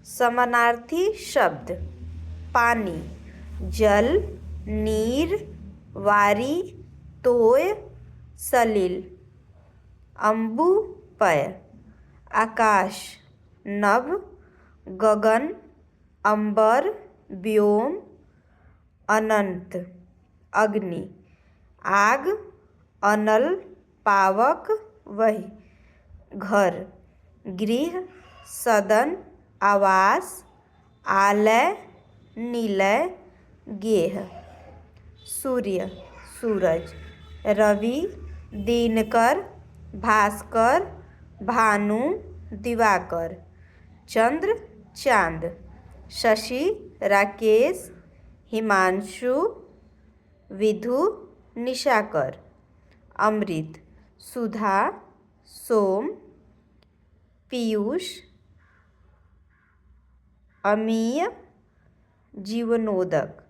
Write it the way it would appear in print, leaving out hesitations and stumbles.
समानार्थी शब्द पानी, जल, नीर, वारी, तोय, सलिल। अंबु पय, आकाश, नभ, गगन, अंबर, व्योम, अनंत। अग्नि, आग, अनल, पावक, वही। घर, गृह, सदन, आवास, आलय, निलय, गेह। सूर्य, सूरज, रवि, दिनकर, भास्कर, भानु, दिवाकर। चंद्र, चांद, शशि, राकेश, हिमांशु, विधु, निशाकर। अमृत, सुधा, सोम, पीयूष, अमीय, जीवनोदक।